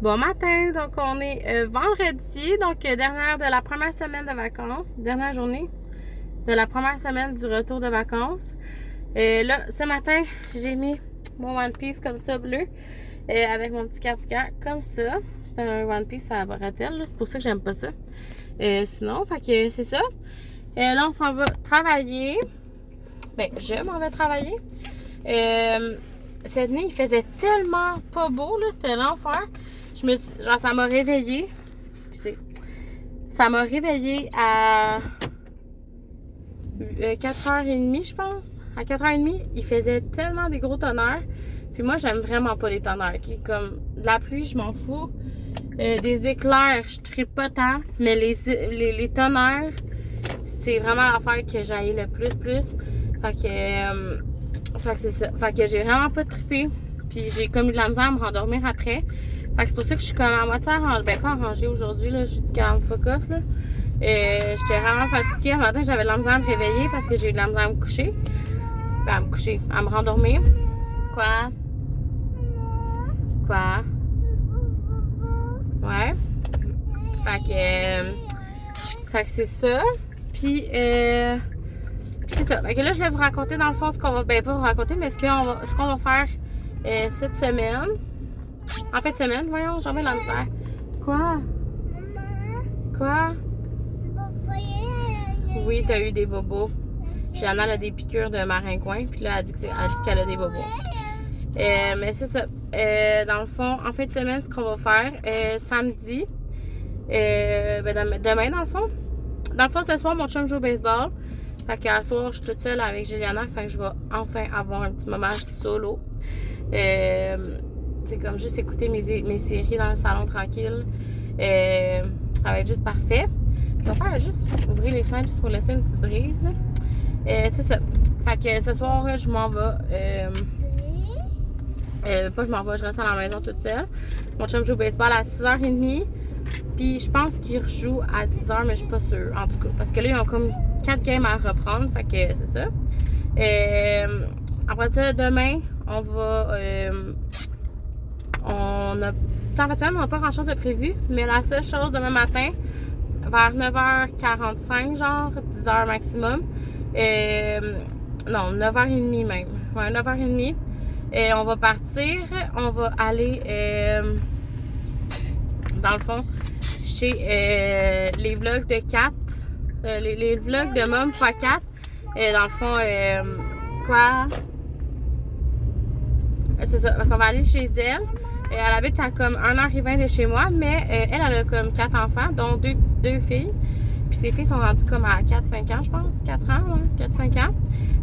Bon matin, donc on est vendredi, donc dernière de la première semaine de vacances, dernière journée de la première semaine du retour de vacances. Là, ce matin, j'ai mis mon One Piece comme ça bleu, avec mon petit cardigan comme ça. C'est un One Piece à bretelles, c'est pour ça que j'aime pas ça. Sinon, fait que c'est ça. Là, on s'en va travailler. Ben, je m'en vais travailler. Cette nuit, il faisait tellement pas beau, là, c'était l'enfer. Genre, ça m'a réveillée. Excusez. Ça m'a réveillée à 4h30, je pense. À 4h30, il faisait tellement des gros tonnerres. Puis moi, j'aime vraiment pas les tonnerres. Okay? Comme de la pluie, je m'en fous. Des éclairs, je tripe pas tant. Mais les tonnerres, c'est vraiment l'affaire que j'haïs le plus. Fait que c'est ça. Fait que j'ai vraiment pas trippé. Puis j'ai comme eu de la misère à me rendormir après. Fait que c'est pour ça que je suis comme à moitié arrangée. Ben, pas arrangée aujourd'hui, là. J'ai dit quand fuck off, là. J'étais vraiment fatiguée. Un matin, j'avais de la misère à me réveiller parce que j'ai eu de la misère à me coucher. Ben, à me coucher, à me rendormir. Quoi? Quoi? Ouais. Fait que c'est ça. Puis, c'est ça. Fait que là, je vais vous raconter dans le fond ce qu'on va. Ben, pas vous raconter, mais ce qu'on va faire cette semaine. En fin de semaine, voyons, j'en mets la misère. Quoi? Quoi? Oui, t'as eu des bobos. Gianna a des piqûres de maringouin, puis là, elle dit qu'elle a des bobos. Mais c'est ça. Dans le fond, en fin de semaine, ce qu'on va faire, samedi, demain, dans le fond. Dans le fond, ce soir, mon chum joue au baseball. Fait qu'à soir, je suis toute seule avec Juliana. Fait que je vais enfin avoir un petit moment solo. C'est comme juste écouter mes séries dans le salon tranquille. Ça va être juste parfait. Je vais faire juste ouvrir les fenêtres juste pour laisser une petite brise. C'est ça. Fait que ce soir, je m'en vais. Pas je m'en vais, je reste à la maison toute seule. Mon chum joue au baseball à 6h30. Puis je pense qu'il rejoue à 10h, mais je suis pas sûre. En tout cas, parce que là, ils ont comme 4 games à reprendre. Fait que c'est ça. Après ça, demain, on va. En fait, on n'a pas grand chose de prévu, mais la seule chose demain matin, vers 9h45, genre 10h maximum. Non, 9h30 même. Ouais, 9h30. On va partir, on va aller dans le fond chez les vlogs de 4. Les vlogs de Mom x4. Dans le fond, quoi? C'est ça. Donc on va aller chez elle. Elle habite à comme 1h20 de chez moi, mais elle a comme 4 enfants, dont deux filles. Puis ses filles sont rendues comme à 4-5 ans, je pense. 4 ans, ouais, 4-5 ans.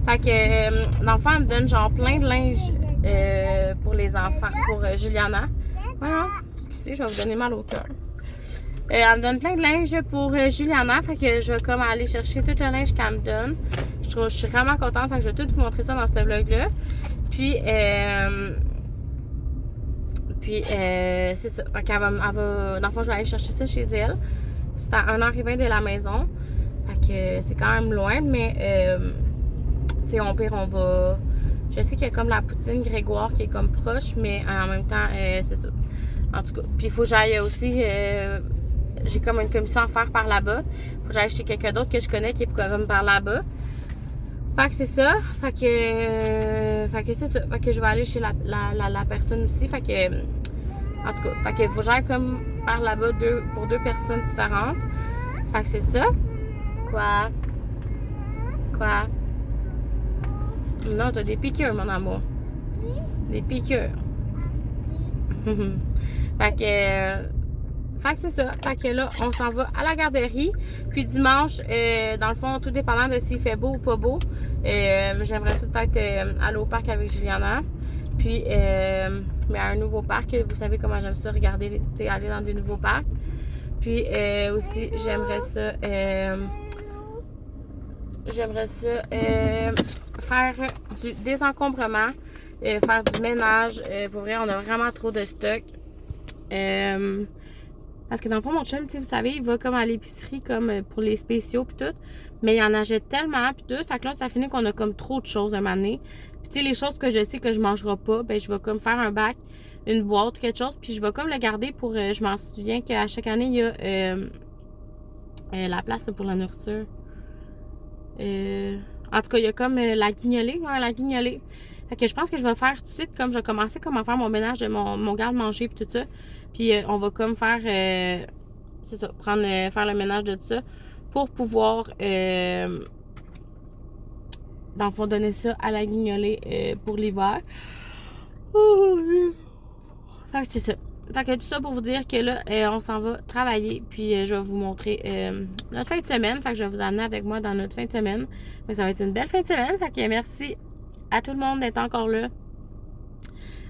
Fait que, dans le fond, elle me donne genre plein de linge pour les enfants, pour Juliana. Voilà, excusez, je vais vous donner mal au cœur. Elle me donne plein de linge pour Juliana. Fait que je vais comme aller chercher tout le linge qu'elle me donne. Je suis vraiment contente. Fait que je vais tout vous montrer ça dans ce vlog-là. Puis, c'est ça. Fait qu'elle va, dans le fond, je vais aller chercher ça chez elle. C'est à 1h20 de la maison. Fait que c'est quand même loin, mais tu sais, au pire, on va. Je sais qu'il y a comme la poutine Grégoire qui est comme proche, mais en même temps, c'est ça. En tout cas, puis il faut que j'aille aussi. J'ai comme une commission à faire par là-bas. Faut que j'aille chez quelqu'un d'autre que je connais qui est comme par là-bas. Fait que c'est ça. Fait que c'est ça. Fait que je vais aller chez la personne aussi. Fait que. En tout cas, fait que faut que j'aille comme par là-bas pour deux personnes différentes. Fait que c'est ça. Quoi? Quoi? Non, t'as des piqûres, mon amour. Des piqûres. Fait que c'est ça. Fait que là, on s'en va à la garderie. Puis dimanche, dans le fond, tout dépendant de s'il fait beau ou pas beau, j'aimerais ça peut-être aller au parc avec Juliana. Puis, mais à un nouveau parc. Vous savez comment j'aime ça, regarder, aller dans des nouveaux parcs. Puis aussi, j'aimerais ça faire du désencombrement, faire du ménage. Pour vrai, on a vraiment trop de stock. Parce que dans le fond, mon chum, vous savez, il va comme à l'épicerie comme pour les spéciaux puis tout. Mais il en achète tellement puis tout. Fait que là, ça finit qu'on a comme trop de choses à m'amener. Puis tu sais, les choses que je sais que je mangerai pas, ben je vais comme faire un bac une boîte ou quelque chose, puis je vais comme le garder pour... je m'en souviens qu'à chaque année, il y a la place là, pour la nourriture. En tout cas, il y a comme la guignolée, ouais, la guignolée. Fait que je pense que je vais faire tout de suite, comme je vais commencer comme à faire mon ménage de mon garde-manger puis tout ça. Puis on va comme faire, c'est ça, faire le ménage de tout ça pour pouvoir, dans le fond, donner ça à la guignolée pour l'hiver. Fait que c'est ça. Fait que tout ça pour vous dire que là, on s'en va travailler. Puis je vais vous montrer notre fin de semaine. Fait que je vais vous amener avec moi dans notre fin de semaine. Fait que ça va être une belle fin de semaine. Fait que merci à tout le monde d'être encore là.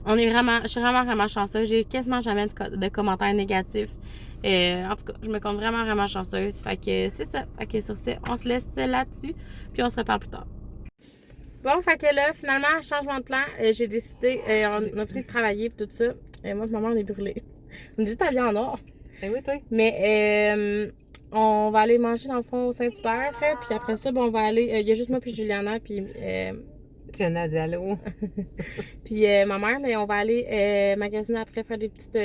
Je suis vraiment chanceuse. J'ai quasiment jamais de commentaires négatifs. En tout cas, je me compte vraiment chanceuse. Fait que c'est ça. Fait que sur ce, on se laisse là-dessus. Puis on se reparle plus tard. Bon, fait que là, finalement, changement de plan. J'ai décidé, on a fini de travailler et tout ça. Moi et maman, on est brûlés. On est juste habillés en or. Ben oui, toi. Mais on va aller manger dans le fond au Saint-Hubert. Puis après ça, ben, on va aller. Il y a juste moi puis Juliana. Puis. Jenna Diallo. Puis ma mère, mais on va aller magasiner après, faire des petites.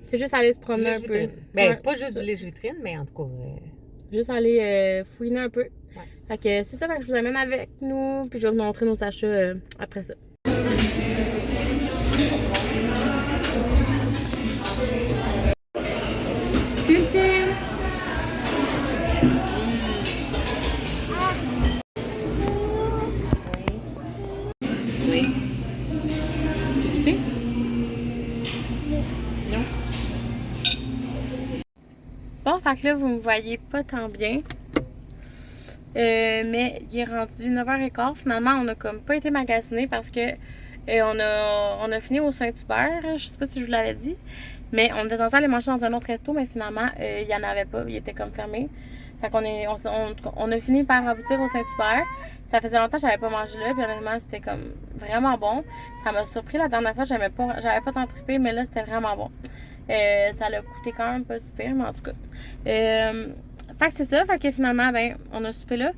C'est juste aller se promener un peu. Ben, ouais, pas juste du lèche-vitrine, mais en tout cas. Juste aller fouiner un peu. Ouais. Fait que c'est ça, fait que je vous amène avec nous. Puis je vais vous montrer nos achats après ça. Tchin! Oui. Oui. Non. Bon, fait que là, vous me voyez pas tant bien. Mais il est rendu 9h15. Finalement, on a comme pas été magasiner parce que on a fini au Saint-Hubert. Je sais pas si je vous l'avais dit. Mais on était censé aller manger dans un autre resto, mais finalement, il y en avait pas. Il était comme fermé. Fait qu'on on a fini par aboutir au Saint-Hubert. Ça faisait longtemps que j'avais pas mangé là. Puis honnêtement, c'était comme vraiment bon. Ça m'a surpris la dernière fois. J'avais pas tant trippé, mais là, c'était vraiment bon. Ça l'a coûté quand même pas si pire, mais en tout cas. Fait que c'est ça. Fait que finalement, ben, on a soupé là.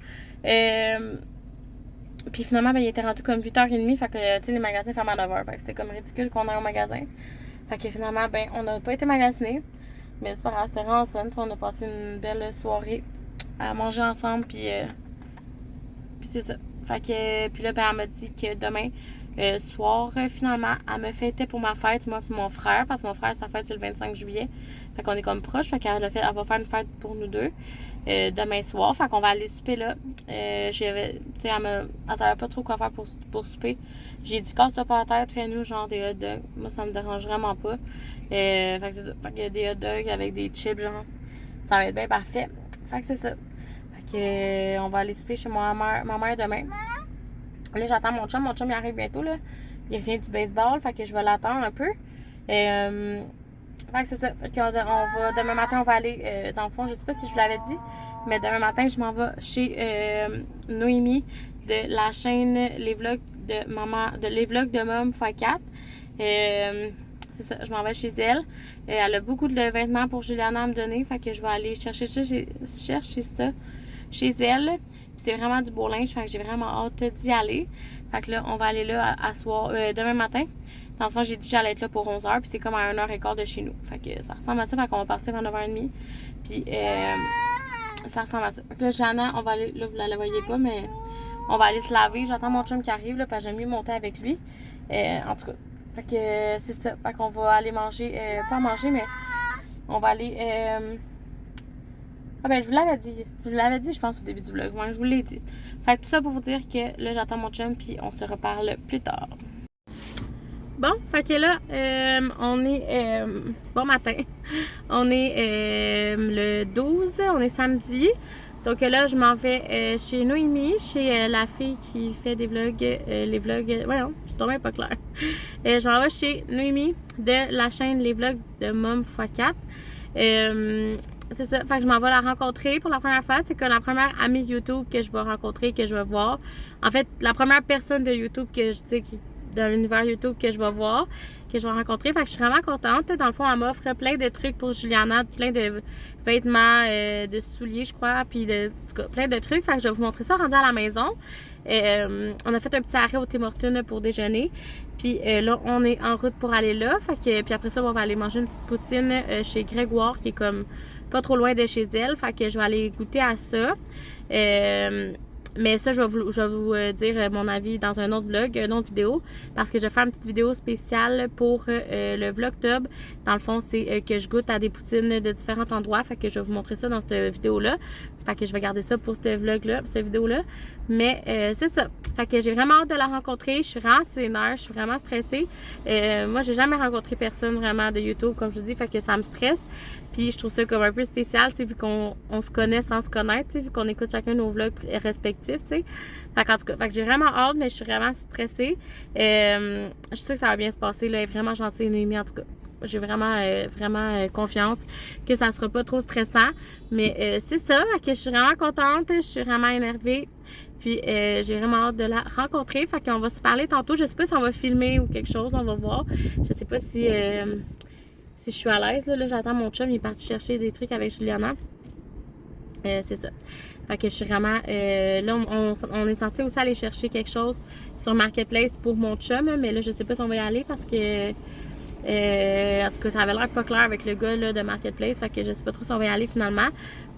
Puis finalement, ben, il était rendu comme 8h30. Fait que, tu sais, les magasins ferment à 9h. Fait que c'était comme ridicule qu'on aille au magasin. Fait que finalement, ben, on n'a pas été magasiné. Mais c'est pas grave, c'était vraiment fun. On a passé une belle soirée à manger ensemble. Puis c'est ça. Fait que, puis là, ben, elle m'a dit que demain soir, finalement, elle me fêtait pour ma fête, moi et mon frère. Parce que mon frère, sa fête, c'est le 25 juillet. Fait qu'on est comme proches. Fait qu'elle elle va faire une fête pour nous deux demain soir. Fait qu'on va aller souper là. Tu sais, elle savait pas trop quoi faire pour souper. J'ai dit, casse-toi pas la tête, fais-nous genre des hot dogs. Moi, ça me dérange vraiment pas. Fait que c'est ça. Fait qu'il y a des hot dogs avec des chips, genre. Ça va être bien parfait. Fait que c'est ça. Fait que on va aller souper chez ma mère demain. Là, j'attends mon chum. Mon chum, il arrive bientôt, là. Il revient du baseball. Fait que je vais l'attendre un peu. Fait que c'est ça. Fait qu'on demain matin, on va aller, dans le fond, je sais pas si je vous l'avais dit, mais demain matin, je m'en vais chez Noémie de la chaîne Les Vlogs de Maman, les Vlogs de Mom x4. C'est ça, je m'en vais chez elle. Elle a beaucoup de vêtements pour Juliana à me donner. Fait que je vais aller chercher ça chez elle. Puis c'est vraiment du beau linge. Fait que j'ai vraiment hâte d'y aller. Fait que là, on va aller là à soir, demain matin. Dans le fond, j'ai dit que j'allais être là pour 11h. Puis c'est comme à 1h15 de chez nous. Fait que ça ressemble à ça. Fait qu'on va partir à 9h30. Puis ça ressemble à ça. Fait que là, Jana, on va aller. Là, vous la voyez pas, mais on va aller se laver. J'attends mon chum qui arrive. Là, parce que j'aime mieux monter avec lui. En tout cas. Fait que c'est ça. Fait qu'on va aller manger. Pas manger, mais on va aller. Ah ben, je vous l'avais dit. Je vous l'avais dit, je pense, au début du vlog. Moi, je vous l'ai dit. Fait que tout ça pour vous dire que là, j'attends mon chum. Puis on se reparle plus tard. Bon, fait que là, on est bon matin. On est le 12, on est samedi. Donc là, je m'en vais chez Noémie, chez la fille qui fait des vlogs, les vlogs. Voyons, je suis tombée pas claire. Je m'en vais chez Noémie de la chaîne Les Vlogs de Mom x4. C'est ça, fait que je m'en vais la rencontrer pour la première fois. C'est comme la première amie YouTube que je vais rencontrer, que je vais voir. En fait, la première personne de YouTube que je sais qui dans l'univers YouTube que je vais voir, que je vais rencontrer. Fait que je suis vraiment contente. Dans le fond, elle m'offre plein de trucs pour Juliana, plein de vêtements, de souliers, je crois, puis en tout cas, plein de trucs. Fait que je vais vous montrer ça rendu à la maison. On a fait un petit arrêt au Tim Hortons pour déjeuner. Puis là, on est en route pour aller là. Puis après ça, on va aller manger une petite poutine chez Grégoire, qui est comme pas trop loin de chez elle. Fait que je vais aller goûter à ça. Mais ça, je vais vous dire mon avis dans un autre vlog, une autre vidéo, parce que je vais faire une petite vidéo spéciale pour le vlogtober. Dans le fond, c'est que je goûte à des poutines de différents endroits. Fait que je vais vous montrer ça dans cette vidéo-là. Fait que je vais garder ça pour ce vlog-là, cette vidéo-là. Mais c'est ça. Fait que j'ai vraiment hâte de la rencontrer. Je suis vraiment sénère, je suis vraiment stressée. Moi, j'ai jamais rencontré personne vraiment de YouTube, comme je vous dis. Fait que ça me stresse. Puis je trouve ça comme un peu spécial, tu sais, vu qu'on se connaît sans se connaître, tu sais, vu qu'on écoute chacun nos vlogs respectifs, tu sais. Fait qu'en tout cas, fait que j'ai vraiment hâte, mais je suis vraiment stressée. Je suis sûre que ça va bien se passer, là. Elle est vraiment gentille, Noémie, en tout cas. J'ai vraiment confiance que ça sera pas trop stressant. Mais c'est ça, fait que je suis vraiment contente, je suis vraiment énervée. Puis j'ai vraiment hâte de la rencontrer. Fait qu'on va se parler tantôt. Je sais pas si on va filmer ou quelque chose, on va voir. Je sais pas si je suis à l'aise. Là, j'attends mon chum, il est parti chercher des trucs avec Juliana. C'est ça. Fait que je suis vraiment... là, on est censé aussi aller chercher quelque chose sur Marketplace pour mon chum, mais là, je sais pas si on va y aller parce que... en tout cas, ça avait l'air pas clair avec le gars là, de Marketplace. Fait que je sais pas trop si on va y aller finalement.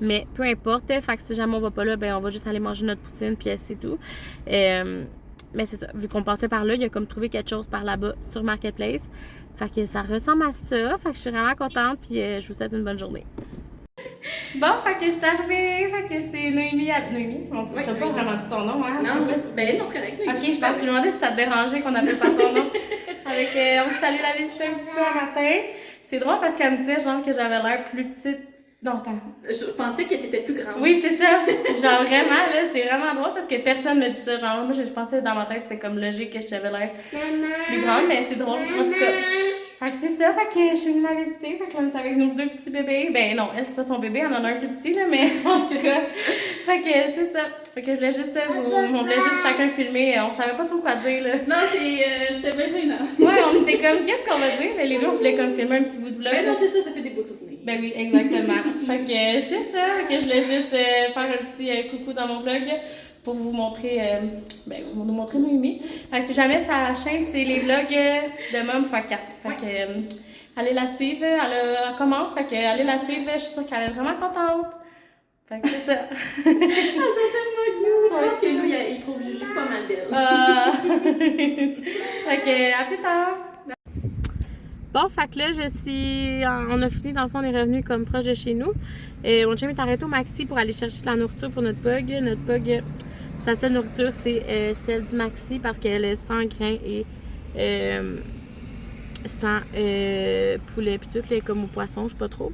Mais peu importe. Fait que si jamais on va pas là, ben on va juste aller manger notre poutine, puis c'est tout. Mais c'est ça. Vu qu'on passait par là, il a comme trouvé quelque chose par là-bas sur Marketplace. Fait que ça ressemble à ça. Fait que je suis vraiment contente. Puis je vous souhaite une bonne journée. Bon, fait que je suis arrivée. Fait que c'est Noémie. Noémie? On t'a pas vraiment dit ton nom, hein? Non, ben non, c'est correct. Ok, je pense que je me demandais si ça te dérangeait qu'on appelle pas ton nom. Avec, on est allé la visiter un petit peu un matin. C'est drôle parce qu'elle me disait genre que j'avais l'air plus petite. Non, attends. Je pensais que t'étais plus grande. Oui, c'est ça. Genre vraiment, là, c'est vraiment drôle parce que personne me dit ça. Genre, moi, je pensais dans ma tête, c'était comme logique que j'avais l'air plus grande, mais c'est drôle. En tout cas. Fait que c'est ça, fait que je suis venue la visiter, fait qu'on est avec nos deux petits bébés. Ben non, elle c'est pas son bébé, elle en a un plus petit là, mais en tout cas. Fait que c'est ça. Fait que je voulais juste on voulait juste chacun filmer, on savait pas trop quoi dire là. Non, j'étais bien gênant. Ouais, on était comme, qu'est-ce qu'on va dire? Mais les deux, on voulait comme filmer un petit bout de vlog. Ben non, c'est ça fait des beaux souvenirs. Ben oui, exactement. Fait que c'est ça, fait que je voulais juste faire un petit coucou dans mon vlog. Pour vous montrer, vous nous montrer Noémie. Fait que si jamais sa chaîne, c'est les vlogs de Mom x4. Fait que, allez la suivre, elle commence, fait que allez la suivre, je suis sûre qu'elle est vraiment contente. Fait que c'est ça. Ah, c'est tellement cute! Je pense que là, il trouve Juju pas mal belle. Fait que, à plus tard! Bon, fait que là, on a fini, dans le fond, on est revenu comme proche de chez nous. Mon chum est arrêté au Maxi pour aller chercher de la nourriture pour notre pug. Notre pug, sa seule nourriture, c'est celle du Maxi parce qu'elle est sans grains et sans poulet puis tout, là, comme au poisson, je sais pas trop.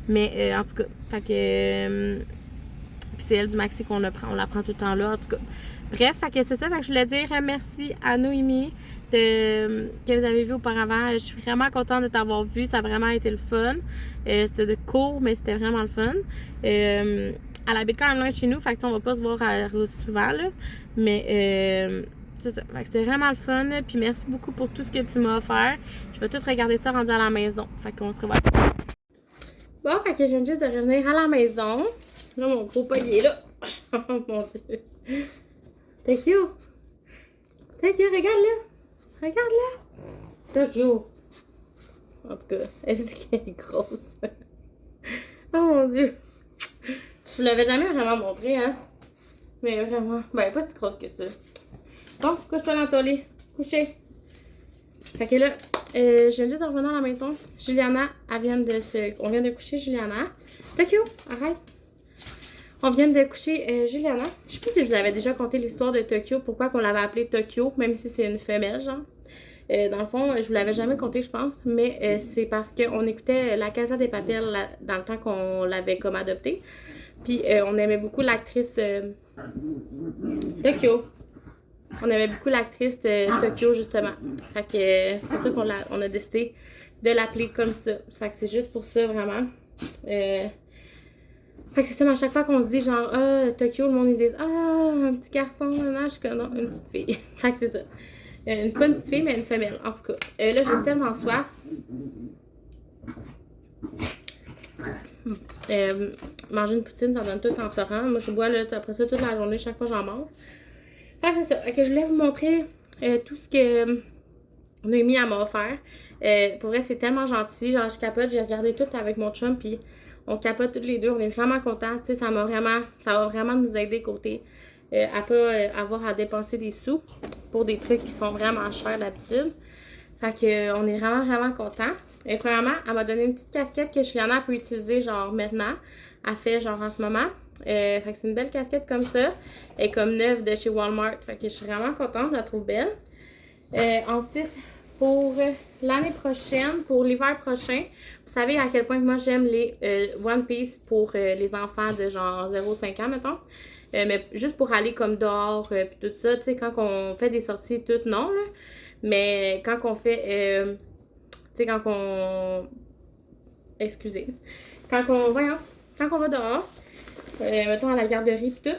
Mais en tout cas, fait que... puis c'est elle du Maxi on la prend tout le temps là, en tout cas. Bref, fait que c'est ça, fait que je voulais dire merci à Noémie que vous avez vu auparavant. Je suis vraiment contente de t'avoir vu, ça a vraiment été le fun. C'était de court, mais c'était vraiment le fun. Elle habite quand même loin de chez nous, fait que on va pas se voir souvent, là. Mais c'est ça, fait que c'était vraiment le fun. Puis merci beaucoup pour tout ce que tu m'as offert. Je vais tout regarder ça rendu à la maison. Fait qu'on se revoit. Bon, fait que je viens juste de revenir à la maison. Là, mon gros pas, il est là. Oh mon Dieu. Tokyo. Tokyo, regarde là. Regarde là. Tokyo. En tout cas, est-ce qu'elle est grosse? Oh mon Dieu. Je vous l'avais jamais vraiment montré, hein? Mais vraiment. Ben, pas si grosse que ça. Bon, couche-toi dans ton lit. Couché. Fait que là, je viens juste de revenir à la maison. Juliana, on vient de coucher Juliana. Tokyo, arrête. On vient de coucher Juliana. Je sais pas si je vous avais déjà conté l'histoire de Tokyo, pourquoi qu'on l'avait appelée Tokyo, même si c'est une femelle, genre. Dans le fond, je vous l'avais jamais conté, je pense, mais c'est parce qu'on écoutait La Casa de Papel dans le temps qu'on l'avait comme adoptée. Puis on aimait beaucoup l'actrice Tokyo. On aimait beaucoup l'actrice Tokyo, justement. Fait que c'est pour ça qu'on a décidé de l'appeler comme ça. Fait que c'est juste pour ça, vraiment. Fait que c'est ça, mais à chaque fois qu'on se dit genre, Tokyo, le monde ils disent, un petit garçon, non, je suis comme, non, une petite fille. Fait que c'est ça. Pas une petite fille, mais une femelle, en tout cas. Là, j'ai tellement soif. Manger une poutine, ça donne tout en soirant. Moi, je bois là, après ça toute la journée, chaque fois j'en mange. Fait que c'est ça. Fait que je voulais vous montrer tout ce que Noémie m'a offert. Pour vrai, c'est tellement gentil. Genre, je capote. J'ai regardé tout avec mon chum, puis on capote tous les deux. On est vraiment contents. Tu sais, ça va vraiment nous aider côté à pas avoir à dépenser des sous pour des trucs qui sont vraiment chers d'habitude. Fait que on est vraiment contents. Et premièrement, elle m'a donné une petite casquette que Juliana peut utiliser genre maintenant. Elle fait genre en ce moment. Fait que c'est une belle casquette comme ça. Elle est comme neuve de chez Walmart. Fait que je suis vraiment contente, je la trouve belle. Ensuite, pour l'année prochaine, pour l'hiver prochain, vous savez à quel point moi j'aime les One Piece pour les enfants de genre 0-5 ans, mettons. Mais juste pour aller comme dehors, puis tout ça, tu sais, quand on fait des sorties, tout, non, là. Mais quand on fait, tu sais, quand on... Excusez. Quand on va dehors, mettons à la garderie, puis tout.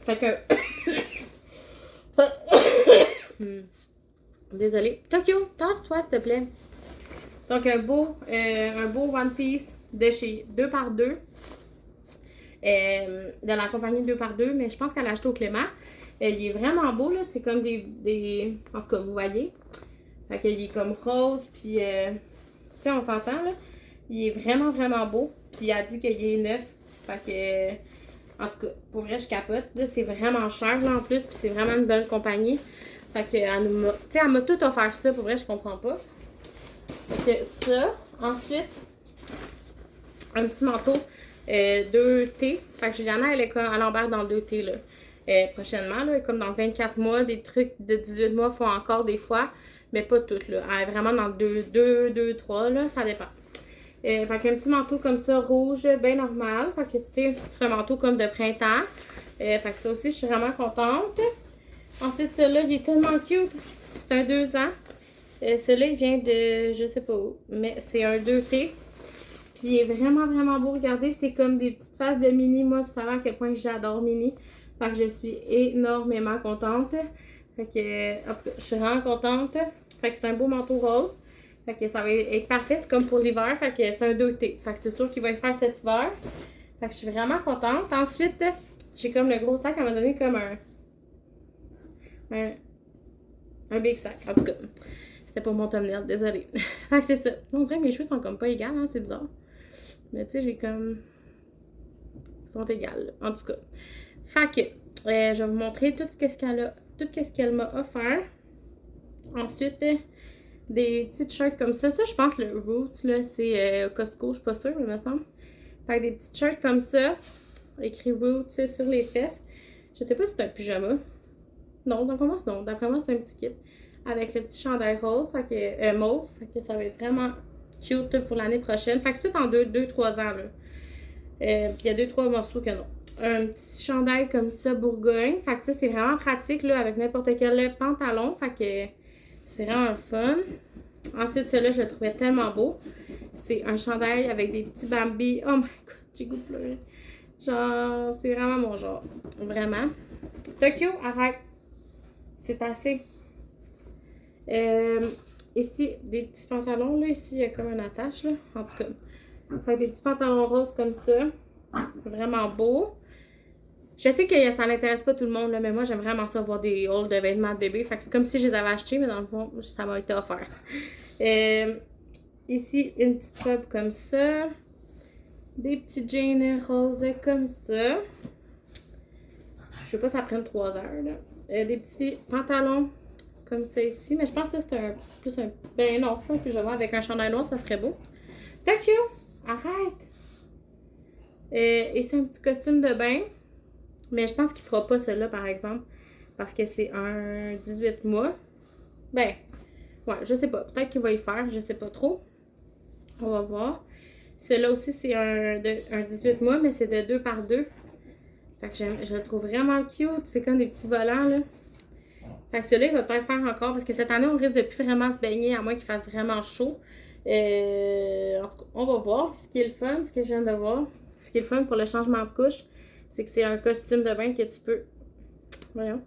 Fait que... Désolée. Tokyo, tasse-toi, s'il te plaît. Donc, un beau One Piece de chez 2x2. De la compagnie 2x2, mais je pense qu'elle a acheté au Clément. Il est vraiment beau, là. C'est comme des... En tout cas, vous voyez. Fait qu'il est comme rose, puis... tu sais, on s'entend, là. Il est vraiment beau. Puis il a dit qu'il est neuf. Fait que... En tout cas, pour vrai, je capote. Là, c'est vraiment cher, là, en plus. Puis c'est vraiment une bonne compagnie. Fait que, elle m'a tout offert ça. Pour vrai, je comprends pas. Fait que ça. Ensuite, un petit manteau 2T. Fait que Juliana, elle embarque dans le 2T, là. Prochainement, là, comme dans 24 mois, des trucs de 18 mois font encore des fois, mais pas toutes, là. Elle est vraiment dans le 2, 3, là, ça dépend. Fait qu'un petit manteau comme ça, rouge, bien normal. Fait que, tu sais, c'est un manteau comme de printemps. Fait que ça aussi, je suis vraiment contente. Ensuite, celui-là, il est tellement cute. C'est un 2 ans. Celui-là, il vient de, je sais pas où, mais c'est un 2T. Puis il est vraiment beau. Regardez, c'est comme des petites faces de Minnie. Moi, vous savez à quel point j'adore Minnie. Fait que je suis énormément contente. Fait que, en tout cas, je suis vraiment contente. Fait que c'est un beau manteau rose. Fait que ça va être parfait. C'est comme pour l'hiver. Fait que c'est un 2T. Fait que c'est sûr qu'il va y faire cet hiver. Fait que je suis vraiment contente. Ensuite, j'ai comme le gros sac. Elle m'a donné comme un big sac. En tout cas, c'était pour mon thumbnail. Désolée. Fait que c'est ça. On dirait que mes cheveux sont comme pas égales. Hein, c'est bizarre. Mais tu sais, j'ai comme... Ils sont égales. En tout cas. Fait que, je vais vous montrer tout ce qu'elle m'a offert. Ensuite, des petites shirts comme ça. Ça, je pense, le Roots, là, c'est Costco, je suis pas sûre, mais il me semble. Fait que des petites shirts comme ça, écrit Roots sur les fesses. Je sais pas si c'est un pyjama. Non, d'après moi, non. D'après moi, c'est un petit kit. Avec le petit chandail rose, fait que, mauve. Fait que ça va être vraiment cute pour l'année prochaine. Fait que c'est tout en 2-3 ans, là. Puis il y a 2-3 morceaux que non. Un petit chandail comme ça, Bourgogne. Fait que ça, c'est vraiment pratique, là, avec n'importe quel pantalon. Fait que c'est vraiment fun. Ensuite, celui-là, je le trouvais tellement beau. C'est un chandail avec des petits Bambi. Oh my god, j'ai goût de pleurer. Genre, c'est vraiment mon genre. Vraiment. Tokyo, arrête. C'est assez. Ici, des petits pantalons, là. Ici, il y a comme une attache, là. En tout cas. Fait des petits pantalons roses comme ça. Vraiment beau. Je sais que ça n'intéresse pas tout le monde, là, mais moi, j'aime vraiment ça voir des hauls de vêtements de bébé. Fait que c'est comme si je les avais achetés, mais dans le fond, ça m'a été offert. Ici, une petite robe comme ça. Des petits jeans roses comme ça. Je sais pas si ça prenne 3 heures, là. Des petits pantalons comme ça ici. Mais je pense que c'est plus un... Ben non, je pense que je vais voir avec un chandail noir, ça serait beau. Tokyo! Arrête! Et c'est un petit costume de bain. Mais je pense qu'il fera pas celui-là, par exemple. Parce que c'est un 18 mois. Ben, ouais, je sais pas. Peut-être qu'il va y faire, je sais pas trop. On va voir. Celui-là aussi, c'est un 18 mois, mais c'est de 2x2. Fait que je le trouve vraiment cute. C'est comme des petits volants, là. Fait que celui-là, il va peut-être faire encore. Parce que cette année, on risque de plus vraiment se baigner, à moins qu'il fasse vraiment chaud. En tout cas, on va voir. Puis ce qui est le fun, ce que je viens de voir, ce qui est le fun pour le changement de couche, c'est que c'est un costume de bain que tu peux... Voyons.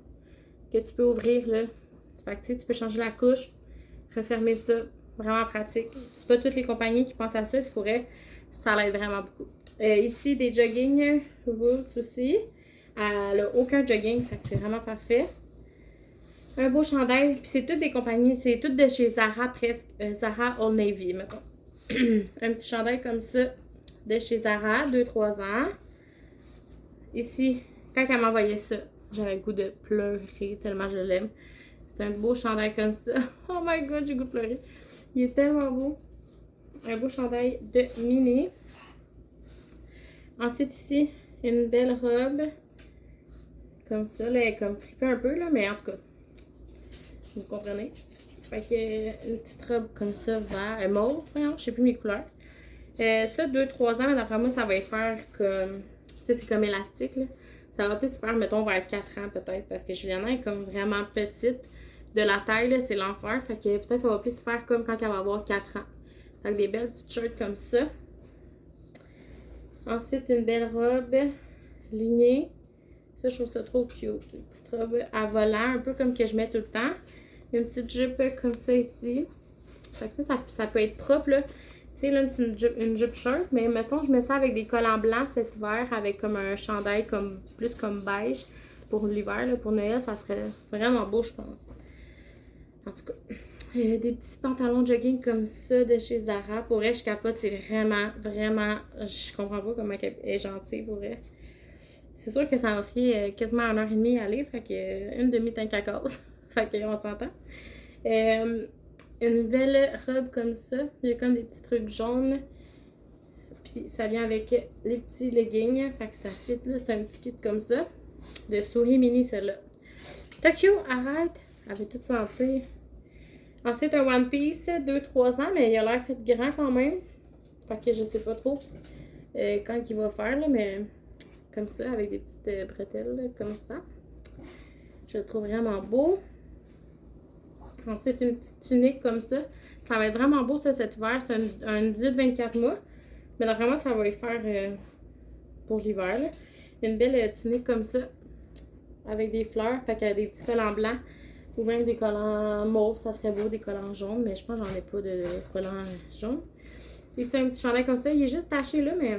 Que tu peux ouvrir, là. Fait que, tu sais, tu peux changer la couche, refermer ça. Vraiment pratique. C'est pas toutes les compagnies qui pensent à ça. Puis pour elle, ça l'aide vraiment beaucoup. Ici, des jogging Roots aussi. Elle a aucun jogging, fait que c'est vraiment parfait. Un beau chandail, puis c'est toutes des compagnies, c'est toutes de chez Zara presque, Zara Old Navy, mettons. Un petit chandail comme ça de chez Zara, 2-3 ans. Ici, quand elle m'envoyait ça, j'avais le goût de pleurer tellement je l'aime. C'est un beau chandail comme ça. Oh my god, j'ai le goût de pleurer. Il est tellement beau. Un beau chandail de Mini. Ensuite ici, une belle robe. Comme ça, là, elle est comme fripée un peu, là, mais en tout cas, vous comprenez. Fait que une petite robe comme ça, vert, mauve, voyons, je sais plus mes couleurs. Ça, 2-3 ans, mais d'après moi, ça va y faire comme, tu sais, c'est comme élastique, là. Ça va plus faire, mettons, vers 4 ans peut-être, parce que Juliana est comme vraiment petite. De la taille, là, c'est l'enfer. Fait que peut-être ça va plus faire comme quand elle va avoir 4 ans. Fait que des belles petites shirts comme ça. Ensuite, une belle robe lignée. Ça, je trouve ça trop cute. Une petite robe à volant, un peu comme que je mets tout le temps. Une petite jupe comme ça ici. Fait que ça peut être propre, là. Tu sais, là, c'est une jupe short, mais mettons, je mets ça avec des collants blancs cet hiver, avec comme un chandail comme plus comme beige pour l'hiver, là. Pour Noël, ça serait vraiment beau, je pense. En tout cas, des petits pantalons de jogging comme ça de chez Zara. Pour elle, je capote, c'est vraiment, vraiment... Je comprends pas comment elle est gentille pour elle. C'est sûr que ça m'a pris quasiment 1h30 à aller, fait que une demi-tank à cause. Fait qu'on s'entend. Une belle robe comme ça. Il y a comme des petits trucs jaunes. Puis ça vient avec les petits leggings. Fait que ça fit là. C'est un petit kit comme ça. De souris mini, celle-là. Tokyo, arrête! Elle veut tout sentir. Ensuite, un One Piece, 2-3 ans, mais il a l'air fait grand quand même. Fait que je sais pas trop quand il va faire, là, mais comme ça, avec des petites bretelles, là, comme ça. Je le trouve vraiment beau. Ensuite, une petite tunique comme ça. Ça va être vraiment beau, ça, cet hiver. C'est un 18-24 mois. Mais d'après moi, ça va y faire pour l'hiver, là. Une belle tunique comme ça, avec des fleurs. Fait qu'il y a des petits collants blancs. Ou même des collants mauves, ça serait beau, des collants jaunes, mais je pense que j'en ai pas de collants jaunes. Et c'est un petit chandail comme ça, il est juste taché là, mais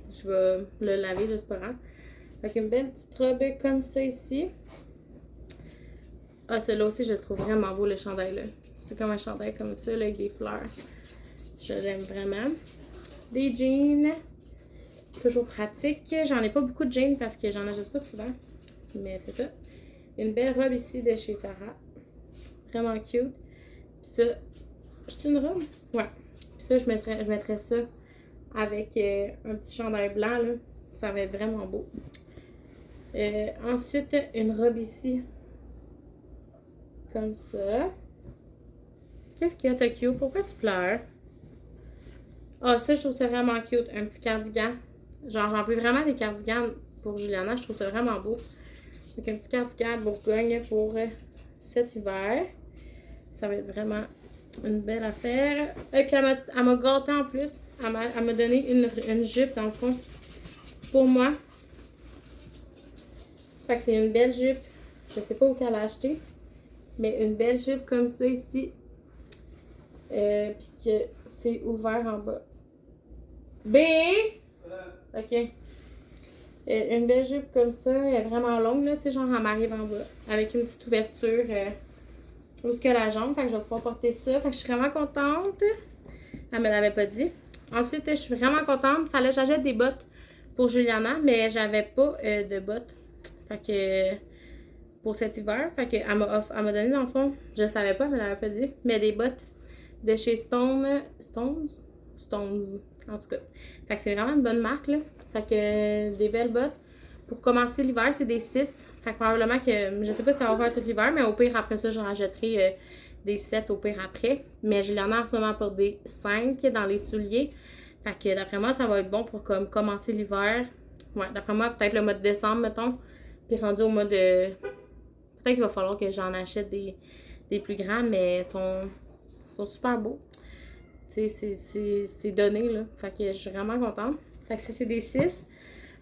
je vais le laver, là, c'est pas grave. Fait qu'une belle petite robe comme ça ici. Ah, celui-là aussi, je le trouve vraiment beau, le chandail là. C'est comme un chandail comme ça, là, avec des fleurs. Je l'aime vraiment. Des jeans, toujours pratiques. J'en ai pas beaucoup de jeans parce que j'en achète pas souvent, mais c'est ça. Une belle robe ici de chez Zara. Vraiment cute. Puis ça, c'est une robe? Ouais. Puis ça, je mettrais ça avec un petit chandail blanc, là. Ça va être vraiment beau. Ensuite, une robe ici. Comme ça. Qu'est-ce qu'il y a, Tokyo? Pourquoi tu pleures? Ah, ça, je trouve ça vraiment cute. Un petit cardigan. Genre, j'en veux vraiment des cardigans pour Juliana. Je trouve ça vraiment beau. Donc, un petit cardigan Bourgogne pour cet hiver. Ça va être vraiment une belle affaire. Et puis, elle m'a gâté en plus. Elle m'a donné une jupe, dans le fond, pour moi. Fait que c'est une belle jupe. Je sais pas où qu'elle a acheté. Mais une belle jupe comme ça ici. Puis que c'est ouvert en bas. B! Ok. Une belle jupe comme ça, elle est vraiment longue, là, tu sais, genre elle m'arrive en bas. Avec une petite ouverture où est-ce que la jambe, fait que je vais pouvoir porter ça. Fait que je suis vraiment contente. Elle me l'avait pas dit. Ensuite, je suis vraiment contente. Fallait que j'achète des bottes pour Juliana, mais j'avais pas de bottes. Fait que pour cet hiver, fait que elle m'a donné dans le fond, je savais pas, elle me l'avait pas dit, mais des bottes de chez Stones. En tout cas. Fait que c'est vraiment une bonne marque, là. Fait que des belles bottes. Pour commencer l'hiver, c'est des 6. Fait que probablement que, je sais pas si ça va faire tout l'hiver, mais au pire, après ça, je rajouterai des 7 au pire après. Mais Juliana en ce moment pour des 5 dans les souliers. Fait que d'après moi, ça va être bon pour comme commencer l'hiver. Ouais, d'après moi, peut-être le mois de décembre, mettons. Puis rendu au mois de... Peut-être qu'il va falloir que j'en achète des plus grands, mais ils sont super beaux. Tu sais, c'est donné, là. Fait que je suis vraiment contente. Fait que c'est des 6.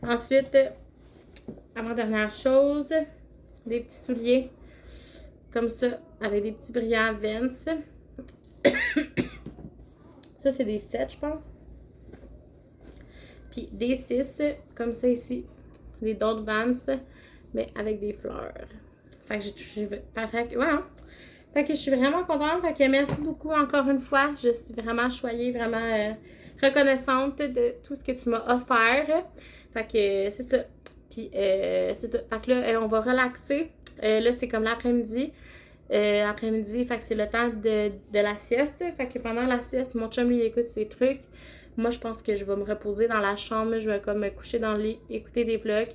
Ensuite, avant-dernière chose, des petits souliers comme ça, avec des petits brillants Vans. Ça, c'est des 7, je pense. Puis des 6, comme ça ici. des Dot Vans, mais avec des fleurs. Fait que Fait que je suis vraiment contente. Fait que merci beaucoup encore une fois. Je suis vraiment choyée, vraiment reconnaissante de tout ce que tu m'as offert. Fait que c'est ça. Puis c'est ça. Fait que là, on va relaxer. Là, c'est comme l'après-midi. Fait que c'est le temps de la sieste. Fait que pendant la sieste, mon chum, lui, écoute ses trucs. Moi, je pense que je vais me reposer dans la chambre. Je vais comme me coucher dans le lit, écouter des vlogs,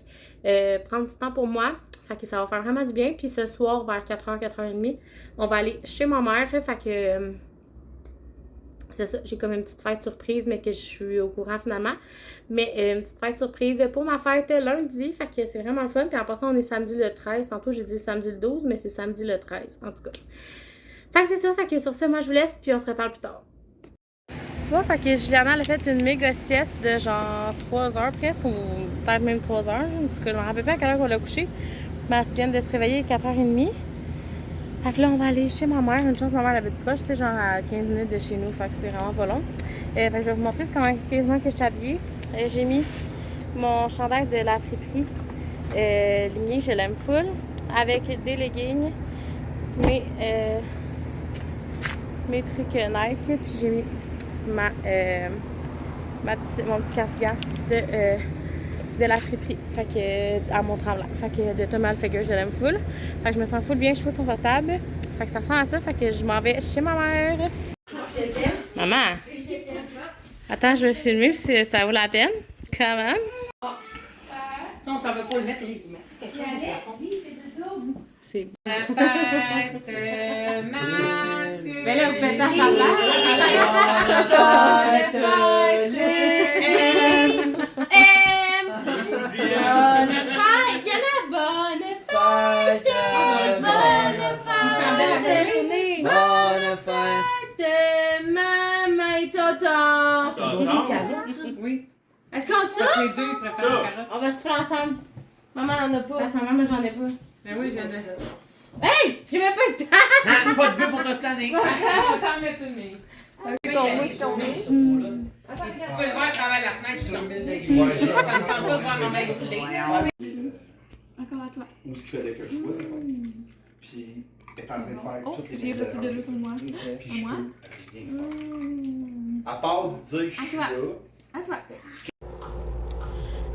prendre du temps pour moi. Fait que ça va faire vraiment du bien. Puis ce soir, vers 4h, 4h30, on va aller chez ma mère. Fait que c'est ça, j'ai comme une petite fête surprise, mais que je suis au courant finalement. Mais une petite fête surprise pour ma fête lundi. Fait que c'est vraiment le fun. Puis en passant, on est samedi le 13. Tantôt, j'ai dit samedi le 12, mais c'est samedi le 13, en tout cas. Fait que c'est ça. Fait que sur ce, moi, je vous laisse. Puis on se reparle plus tard. Bon, fait que Juliana, elle a fait une méga sieste de genre 3 heures presque, ou peut-être même 3 heures. En tout cas, je me rappelle pas à quelle heure on l'a couché. Mais elle vient de se réveiller à 4h30. Fait que là, on va aller chez ma mère. Une chance, ma mère habite proche, tu sais, genre à 15 minutes de chez nous. Fait que c'est vraiment pas long. Fait que je vais vous montrer quasiment que je suis habillée. J'ai mis mon chandail de la friperie ligné, je l'aime full, avec des leggings, mes trucs Nike, puis j'ai mis mon petit cardigan de la friperie, fait que à mon tremblant, fait que de Tommy Hilfiger, je l'aime full, fait que je me sens full bien, je suis full confortable, fait que ça ressemble à ça, fait que je m'en vais chez ma mère. Maman, attends, je vais filmer puis ça vaut la peine, quand même. Ça, on s'en va pas le mettre, les images. C'est La fête Mathieu. Mais là, vous faites ça sans blague. Bonne fête, Jenna, bonne fête, Bonne fête! Maman et tonton. Oui. Est-ce qu'on Parce souffle? que les deux préfèrent le carotte. On va se faire ensemble. Maman n'en a pas. Parce que maman, j'en ai pas. Ben oui, j'en ai. Hey! J'ai même pas le temps! Ah, pas de vue pour toi cette année! On va t'en mettre une mise. Tu Tu peux le voir à travers la fenêtre, je suis tombée dedans. Ça me tente pas de voir ma mère filer. Encore à toi. Où est-ce qu'il fallait que je sois. Puis, elle est en train de faire toutes les J'ai reçu de l'eau sur moi. Puis, je moi? peux rien faire. À part de dire que je suis À là. À toi.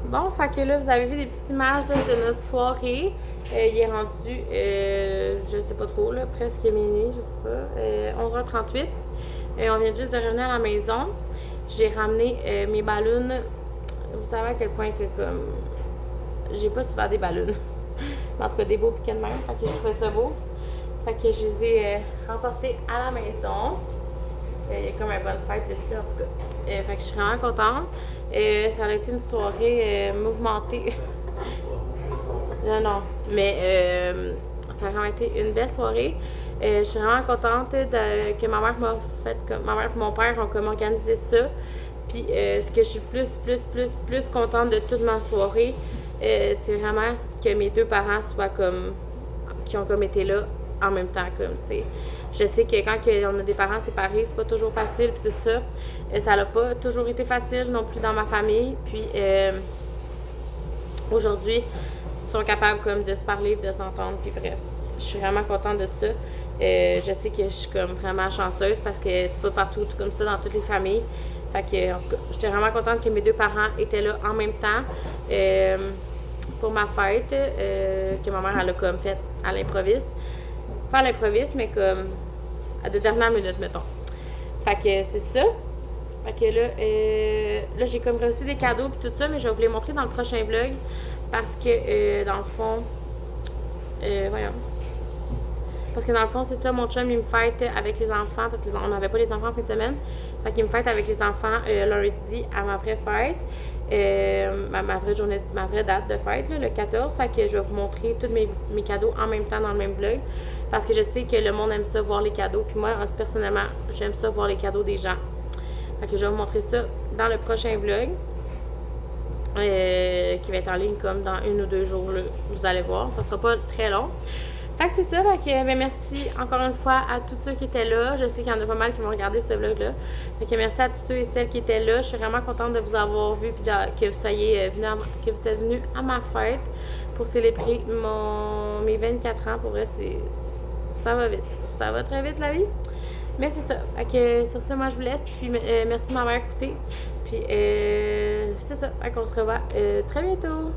Bon, fait que là, vous avez vu des petites images là, de notre soirée. Il est rendu, je sais pas trop, là, presque minuit, je sais pas, 11h38. On vient juste de revenir à la maison. J'ai ramené mes ballons. Vous savez à quel point que comme j'ai pas souvent des ballons. Mais en tout cas des beaux piquets de même. Fait que je trouvais ça beau. Fait que je les ai remportés à la maison. Il y a comme une bonne fête dessus en tout cas. Fait que je suis vraiment contente. Ça a été une soirée mouvementée. Non. Mais ça a vraiment été une belle soirée. Je suis vraiment contente que ma mère m'a fait, ma mère et mon père ont comme organisé ça. Puis ce que je suis plus contente de toute ma soirée, c'est vraiment que mes deux parents soient comme, qui ont comme été là en même temps, comme, tu sais. Je sais que quand on a des parents séparés, c'est pas toujours facile, puis tout ça. Ça n'a pas toujours été facile non plus dans ma famille. Puis aujourd'hui, ils sont capables comme de se parler, de s'entendre, puis bref. Je suis vraiment contente de ça. Je sais que je suis comme vraiment chanceuse parce que c'est pas partout tout comme ça dans toutes les familles. Fait que, en tout cas, j'étais vraiment contente que mes deux parents étaient là en même temps pour ma fête, que ma mère elle a comme fait à l'improviste. Pas à l'improviste, mais comme à de dernière minute, mettons. Fait que c'est ça. Fait que là j'ai comme reçu des cadeaux et tout ça, mais je vais vous les montrer dans le prochain vlog parce que dans le fond, voyons. Parce que dans le fond, c'est ça, mon chum, il me fête avec les enfants, parce qu'on n'avait pas les enfants en fin de semaine. Fait qu'il me fête avec les enfants lundi à ma vraie fête, ma vraie journée, ma vraie date de fête, là, le 14. Fait que je vais vous montrer tous mes cadeaux en même temps dans le même vlog. Parce que je sais que le monde aime ça, voir les cadeaux. Puis moi, personnellement, j'aime ça, voir les cadeaux des gens. Fait que je vais vous montrer ça dans le prochain vlog. Qui va être en ligne comme dans 1 ou 2 jours, là, vous allez voir. Ça sera pas très long. Fait que c'est ça, fait que ben, merci encore une fois à tous ceux qui étaient là. Je sais qu'il y en a pas mal qui vont regarder ce vlog-là. Fait que merci à tous ceux et celles qui étaient là. Je suis vraiment contente de vous avoir vu et que vous soyez venus à ma fête pour célébrer mes 24 ans. Pour vrai, ça va vite. Ça va très vite la vie. Mais c'est ça. Fait que sur ça, moi je vous laisse. Puis merci de m'avoir écouté. Puis c'est ça. Fait qu'on se revoit très bientôt.